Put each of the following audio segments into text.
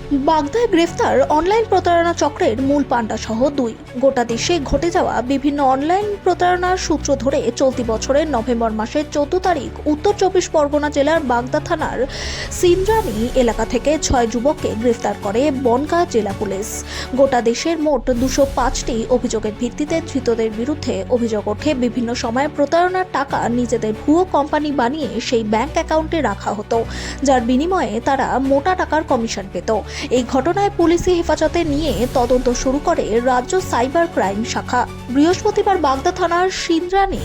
বাগদায় গ্রেফতার অনলাইন প্রতারণা চক্রের মূল পাণ্ডা সহ দুই। গোটা দেশে ঘটে যাওয়া বিভিন্ন অনলাইন প্রতারণার সূত্র ধরে চলতি বছরের নভেম্বর মাসের 14 তারিখ উত্তর 24 পরগনা জেলার বাগদা থানার সিন্দ্রানী এলাকা থেকে 6 যুবককে গ্রেফতার করে বনগাঁ জেলা পুলিশ। গোটা দেশের মোট 205টি অভিযোগের ভিত্তিতে ধৃতদের বিরুদ্ধে অভিযোগ ওঠে বিভিন্ন সময়ে প্রতারণার টাকা নিজেদের ভুয়ো কোম্পানি বানিয়ে সেই ব্যাংক অ্যাকাউন্টে রাখা হতো, যার বিনিময়ে তারা মোটা টাকার কমিশন পেত। এই ঘটনায় পুলিশি হেফাজতে নিয়ে তদন্ত শুরু করে রাজ্য সাইবার ক্রাইম শাখা। বৃহস্পতিবার বাগদা থানার সিন্দ্রানী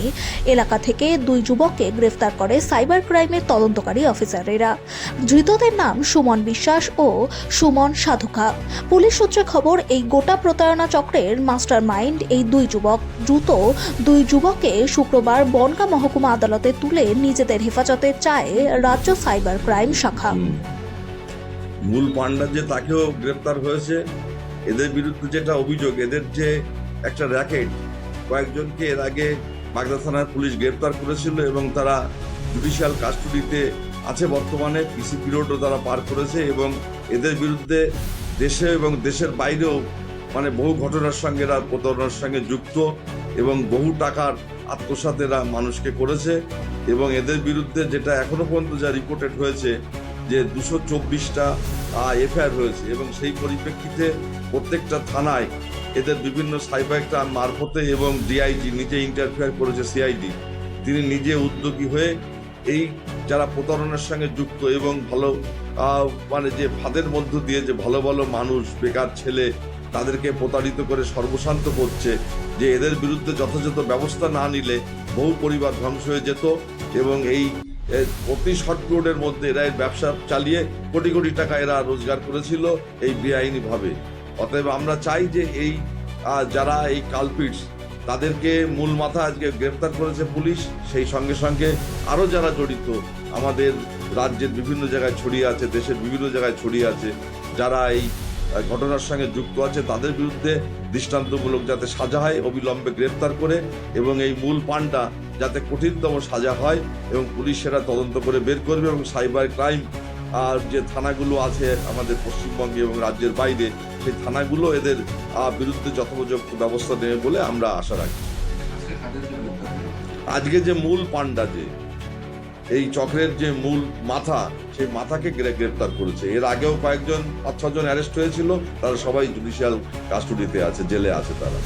এলাকা থেকে 2 যুবককে গ্রেফতার করে সাইবার ক্রাইমের তদন্তকারী অফিসারেরা। ধৃতদের নাম সুমন বিশ্বাস ও সুমন সাধুকা। পুলিশ সূত্রে খবর, এই গোটা প্রতারণা চক্রের মাস্টার মাইন্ড এই 2 যুবক। দ্রুত 2 যুবককে শুক্রবার বনগাঁ মহকুমা আদালতে তুলে নিজেদের হেফাজতে চায় রাজ্য সাইবার ক্রাইম শাখা। মূল পাণ্ডা যে তাকেও গ্রেপ্তার হয়েছে। এদের বিরুদ্ধে যেটা অভিযোগ, এদের যে একটা র্যাকেট, কয়েকজনকে এর আগে বাগদা থানার পুলিশ গ্রেপ্তার করেছিল এবং তারা জুডিশিয়াল কাস্টডিতে আছে বর্তমানে। পিসি পিরিয়ডও তারা পার করেছে এবং এদের বিরুদ্ধে দেশে এবং দেশের বাইরেও বহু ঘটনার সঙ্গে এরা প্রতারণার সঙ্গে যুক্ত এবং বহু টাকার আত্মসাৎ এরা মানুষকে করেছে। এবং এদের বিরুদ্ধে যেটা এখনো পর্যন্ত যা রিপোর্টেড হয়েছে যে 224টা এফআইআর হয়েছে এবং সেই পরিপ্রেক্ষিতে প্রত্যেকটা থানায় এদের বিভিন্ন সাইবার ক্রাইম মারফতে এবং ডিআইজি নিজে ইন্টারফেয়ার করেছে। সিআইডি তিনি নিজে উদ্যোগী হয়ে এই যারা প্রতারণার সঙ্গে যুক্ত এবং ভালো যে ফাঁদের মধ্য দিয়ে যে ভালো ভালো মানুষ, বেকার ছেলে, তাদেরকে প্রতারিত করে সর্বশান্ত করছে, যে এদের বিরুদ্ধে যথাযথ ব্যবস্থা না নিলে বহু পরিবার ধ্বংস হয়ে যেত এবং এই অতি শর্ট পিরিয়ডের মধ্যে এরা ব্যবসা চালিয়ে কোটি কোটি টাকা এরা রোজগার করেছিল এই বেআইনিভাবে। অতএব আমরা চাই যে এই যারা এই কালপিটস, তাদেরকে মূল মাথা আজকে গ্রেফতার করেছে পুলিশ। সেই সঙ্গে সঙ্গে আরও যারা জড়িত আমাদের রাজ্যের বিভিন্ন জায়গায় ছড়িয়ে আছে, দেশের বিভিন্ন জায়গায় ছড়িয়ে আছে, যারা এই ঘটনার সঙ্গে যুক্ত আছে, তাদের বিরুদ্ধে দৃষ্টান্তমূলক যাতে সাজা হয় অবিলম্বে গ্রেফতার করে এবং এই মূল পাণ্ডা যাতে কঠিনতম সাজা হয় এবং পুলিশ সেটা তদন্ত করে বের করবে এবং সাইবার ক্রাইম যে থানাগুলো আছে আমাদের পশ্চিমবঙ্গে এবং রাজ্যের বাইরে, সেই থানাগুলো এদের বিরুদ্ধে যথোপযুক্ত ব্যবস্থা নেবে বলে আমরা আশা রাখি। আজকে যে মূল পাণ্ডা, যে এই চক্রের যে মূল মাথা, সেই মাথাকে গ্রেফতার করেছে। এর আগেও কয়েকজন 5-6 জন অ্যারেস্ট হয়েছিল, তারা সবাই জুডিশিয়াল কাস্টডিতে আছে, জেলে আছে তারা।